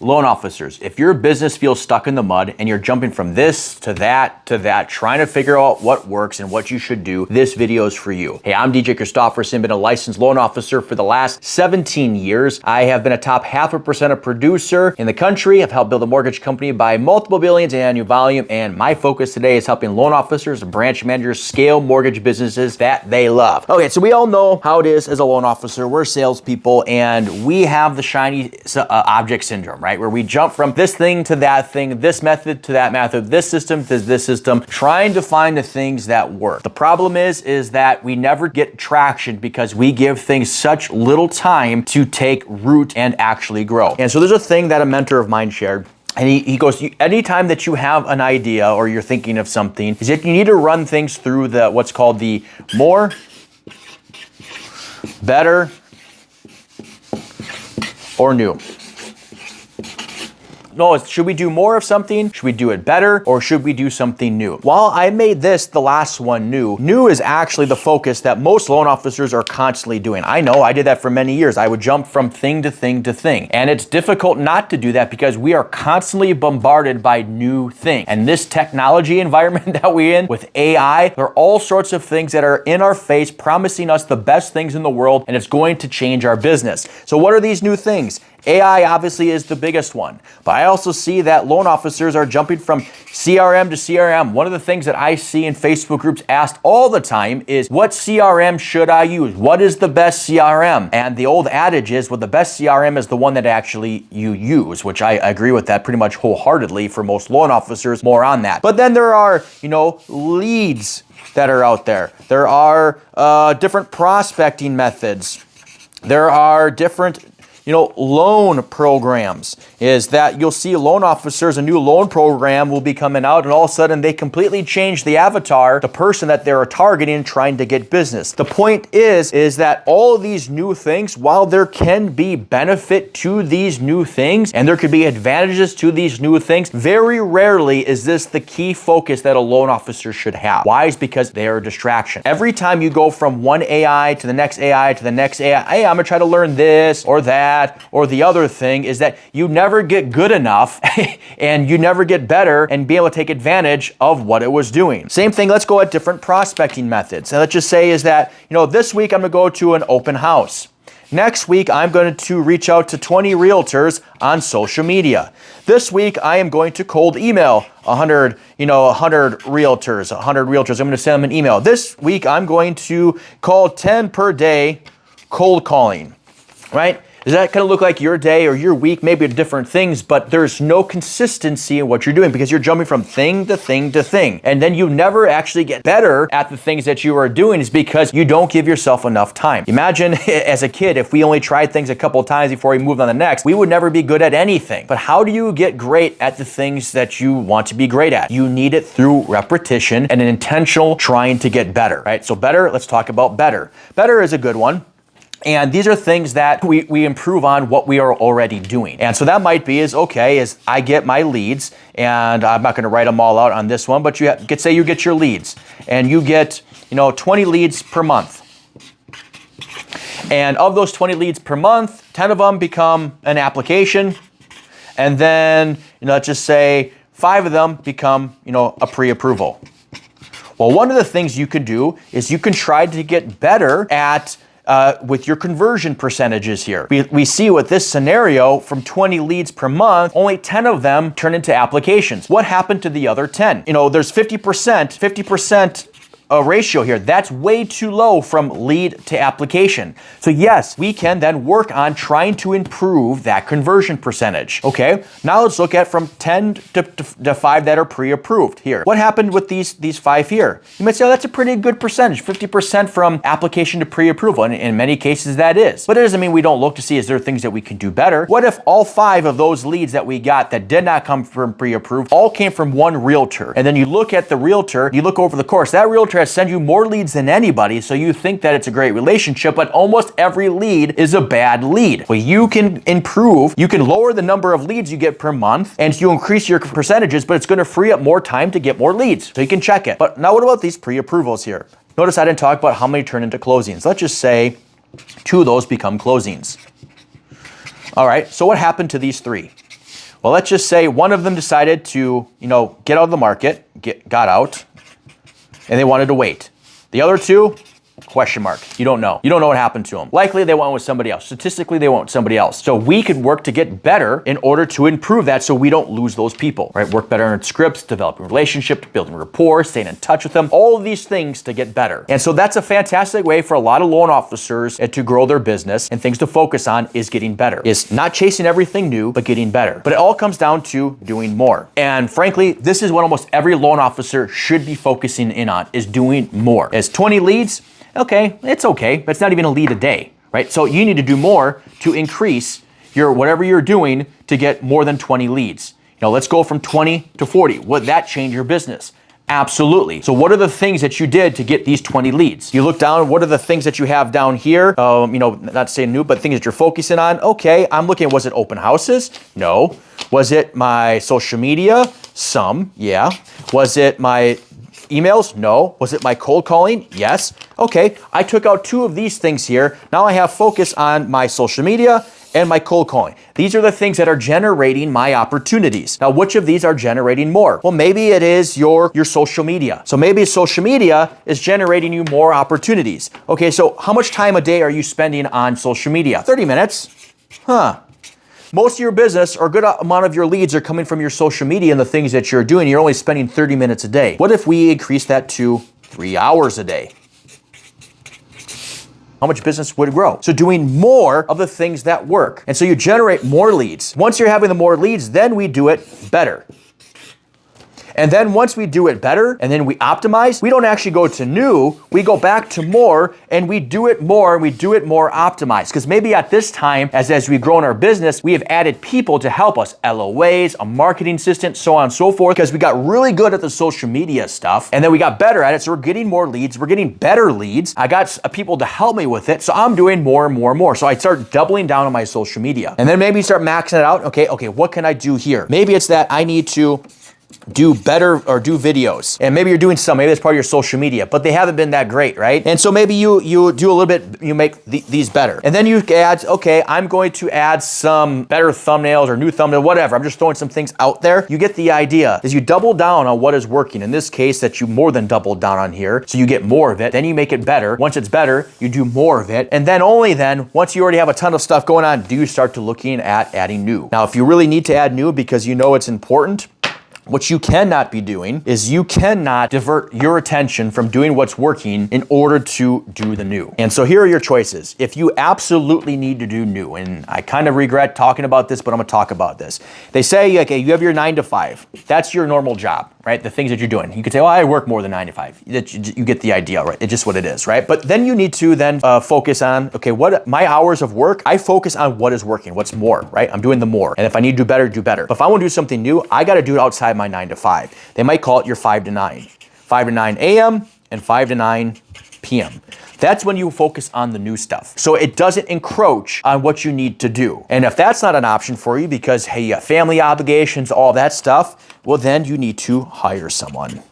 Loan officers, if your business feels stuck in the mud and you're jumping from this to that, trying to figure out what works and what you should do, this video is for you. Hey, I'm DJ Christofferson, been a licensed loan officer for the last 17 years. I have been a top 0.5% producer in the country. I've helped build a mortgage company by multiple billions in annual volume, and my focus today is helping loan officers and branch managers scale mortgage businesses that they love. Okay, so we all know how it is as a loan officer. We're salespeople, and we have the shiny object syndrome, right? Where we jump from this thing to that thing, this method to that method, this system to this system, trying to find the things that work. The problem is that we never get traction because we give things such little time to take root and actually grow. And so there's a thing that a mentor of mine shared. And he goes, anytime that you have an idea or you're thinking of something, is that you need to run things through the what's called the more, better, or new. No, should we do more of something? Should we do it better? Or should we do something new? While I made this, the last one, new is actually the focus that most loan officers are constantly doing. I know, I did that for many years. I would jump from thing to thing to thing. And it's difficult not to do that because we are constantly bombarded by new things. And this technology environment that we're in with AI, there are all sorts of things that are in our face promising us the best things in the world, and it's going to change our business. So what are these new things? AI obviously is the biggest one, but I also see that loan officers are jumping from CRM to CRM. One of the things that I see in Facebook groups asked all the time is, what CRM should I use? What is the best CRM? And the old adage is, well, the best CRM is the one that actually you use, which I agree with that pretty much wholeheartedly for most loan officers, more on that. But then there are, leads that are out there. There are different prospecting methods. There are different loan programs, is that you'll see loan officers, a new loan program will be coming out, and all of a sudden they completely change the avatar, the person that they're targeting, trying to get business. The point is that all of these new things, while there can be benefit to these new things, and there could be advantages to these new things, very rarely is this the key focus that a loan officer should have. Why? Is because they are a distraction. Every time you go from one AI to the next AI to the next AI, hey, I'm gonna try to learn this or that, or the other thing, is that you never get good enough and you never get better and be able to take advantage of what it was doing. Same thing, let's go at different prospecting methods. And let's just say is that, this week I'm gonna go to an open house. Next week, I'm going to reach out to 20 realtors on social media. This week, I am going to cold email 100 realtors. I'm going to send them an email. This week, I'm going to call 10 per day cold calling, right? Does that kind of look like your day or your week? Maybe different things, but there's no consistency in what you're doing because you're jumping from thing to thing to thing. And then you never actually get better at the things that you are doing, is because you don't give yourself enough time. Imagine as a kid, if we only tried things a couple of times before we moved on to the next, we would never be good at anything. But how do you get great at the things that you want to be great at? You need it through repetition and an intentional trying to get better, right? So better, let's talk about better. Better is a good one. And these are things that we improve on what we are already doing. And so that might be is I get my leads, and I'm not going to write them all out on this one, but say you get your leads and you get, 20 leads per month. And of those 20 leads per month, 10 of them become an application. And then, let's just say 5 of them become, a pre-approval. Well, one of the things you can do is you can try to get better at with your conversion percentages here. We see with this scenario, from 20 leads per month, only 10 of them turn into applications. What happened to the other 10? There's 50% ratio here. That's way too low from lead to application. So yes, we can then work on trying to improve that conversion percentage. Okay, now let's look at from 10 to 5 that are pre-approved here. What happened with these 5 here? You might say, oh, that's a pretty good percentage, 50% from application to pre-approval. And in many cases that is. But it doesn't mean we don't look to see, is there things that we can do better? What if all 5 of those leads that we got that did not come from pre-approved all came from one realtor? And then you look at the realtor, you look over the course, that realtor has sent you more leads than anybody, so you think that it's a great relationship, but almost every lead is a bad lead. Well, you can improve, you can lower the number of leads you get per month, and you increase your percentages, but it's going to free up more time to get more leads, so you can check it. But now what about these pre-approvals here? Notice I didn't talk about how many turn into closings. Let's just say 2 of those become closings. All right, so what happened to these 3? Well, let's just say one of them decided to, get out of the market, got out, and they wanted to wait. The other two, question mark. You don't know. You don't know what happened to them. Likely they went with somebody else. Statistically, they went with somebody else. So we could work to get better in order to improve that so we don't lose those people, right? Work better on scripts, developing relationships, building rapport, staying in touch with them, all of these things to get better. And so that's a fantastic way for a lot of loan officers to grow their business, and things to focus on is getting better. Is not chasing everything new, but getting better. But it all comes down to doing more. And frankly, this is what almost every loan officer should be focusing in on, is doing more. As 20 leads, okay, it's okay, but it's not even a lead a day, right? So you need to do more to increase your whatever you're doing to get more than 20 leads. Let's go from 20 to 40. Would that change your business? Absolutely. So what are the things that you did to get these 20 leads? You look down, what are the things that you have down here? Not saying new, but things that you're focusing on. Okay, I'm looking, was it open houses? No. Was it my social media? Some, yeah. Was it my emails? No. Was it my cold calling? Yes. Okay, I took out 2 of these things here. Now I have focus on my social media and my cold calling. These are the things that are generating my opportunities. Now, which of these are generating more? Well, maybe it is your social media. So maybe social media is generating you more opportunities. Okay, so how much time a day are you spending on social media? 30 minutes. Most of your business, or a good amount of your leads, are coming from your social media and the things that you're doing. You're only spending 30 minutes a day. What if we increase that to 3 hours a day? How much business would grow? So doing more of the things that work. And so you generate more leads. Once you're having the more leads, then we do it better. And then once we do it better and then we optimize, we don't actually go to new, we go back to more, and we do it more, and we do it more optimized. Because maybe at this time, as we grow in our business, we have added people to help us, LOAs, a marketing assistant, so on and so forth, because we got really good at the social media stuff, and then we got better at it, so we're getting more leads, we're getting better leads. I got people to help me with it, so I'm doing more and more and more. So I start doubling down on my social media. And then maybe start maxing it out. Okay, what can I do here? Maybe it's that I need to do better or do videos. And maybe you're doing some, maybe that's part of your social media, but they haven't been that great, right? And so maybe you do a little bit, you make these better. And then you add, okay, I'm going to add some better thumbnails or new thumbnail, whatever. I'm just throwing some things out there. You get the idea. Is you double down on what is working. In this case, that you more than doubled down on here. So you get more of it. Then you make it better. Once it's better, you do more of it. And then only then, once you already have a ton of stuff going on, do you start to looking at adding new. Now, if you really need to add new because you know it's important, what you cannot be doing is you cannot divert your attention from doing what's working in order to do the new. And so here are your choices. If you absolutely need to do new, and I kind of regret talking about this, but I'm gonna talk about this. They say, okay, you have your 9 to 5. That's your normal job, right? The things that you're doing. You could say, well, I work more than 9 to 5. You get the idea, right? It's just what it is, right? But then you need to then focus on, okay, what my hours of work, I focus on what is working, what's more, right? I'm doing the more. And if I need to do better, do better. But if I want to do something new, I got to do it outside my 9 to 5. They might call it your 5 to 9. 5 to 9 a.m. and 5 to 9 p.m. That's when you focus on the new stuff. So it doesn't encroach on what you need to do. And if that's not an option for you because, hey, you have family obligations, all that stuff, well, then you need to hire someone.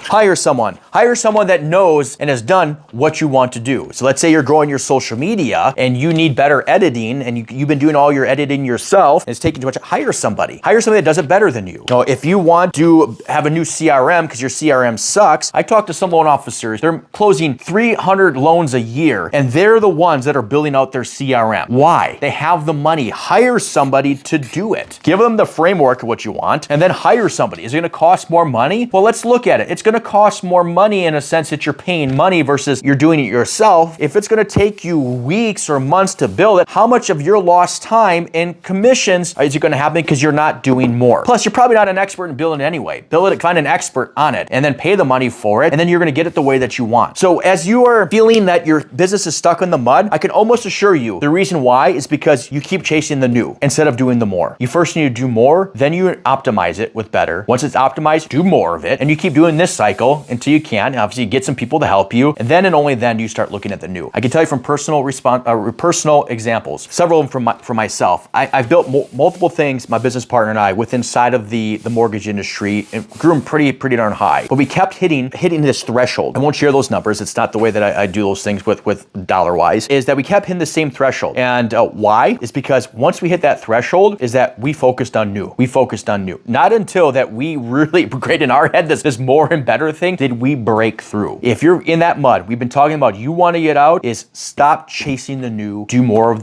Hire someone. Hire someone that knows and has done what you want to do. So let's say you're growing your social media and you need better editing and you've been doing all your editing yourself and it's taking too much. Hire somebody. Hire somebody that does it better than you. Now, if you want to have a new CRM because your CRM sucks, I talked to some loan officers. They're closing 300 loans a year and they're the ones that are building out their CRM. Why? They have the money. Hire somebody to do it. Give them the framework of what you want and then hire somebody. Is it going to cost more money? Well, let's look at it. It's going to cost more money in a sense that you're paying money versus you're doing it yourself. If it's going to take you weeks or months to build it, how much of your lost time in commissions is it going to happen because you're not doing more? Plus, you're probably not an expert in building it anyway. Build it, find an expert on it, and then pay the money for it, and then you're going to get it the way that you want. So as you are feeling that your business is stuck in the mud, I can almost assure you the reason why is because you keep chasing the new instead of doing the more. You first need to do more, then you optimize it with better. Once it's optimized, do more of it, and you keep doing this cycle cycle until you can. Obviously, you get some people to help you, and then and only then do you start looking at the new. I can tell you from personal examples, several of them from myself. I've built multiple things, my business partner and I, within inside of the mortgage industry, and grew them pretty darn high. But we kept hitting this threshold. I won't share those numbers. It's not the way that I do those things with dollar wise. Is that we kept hitting the same threshold, and why? Is because once we hit that threshold, is that we focused on new. We focused on new. Not until that we really created in our head this more and better thing did we break through. If you're in that mud, we've been talking about you want to get out, is stop chasing the new, do more of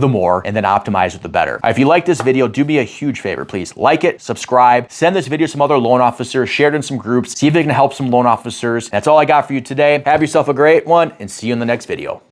the more, and then optimize with the better. If you like this video, do me a huge favor, please. Like it, subscribe, send this video to some other loan officers, share it in some groups, see if it can help some loan officers. That's all I got for you today. Have yourself a great one, and see you in the next video.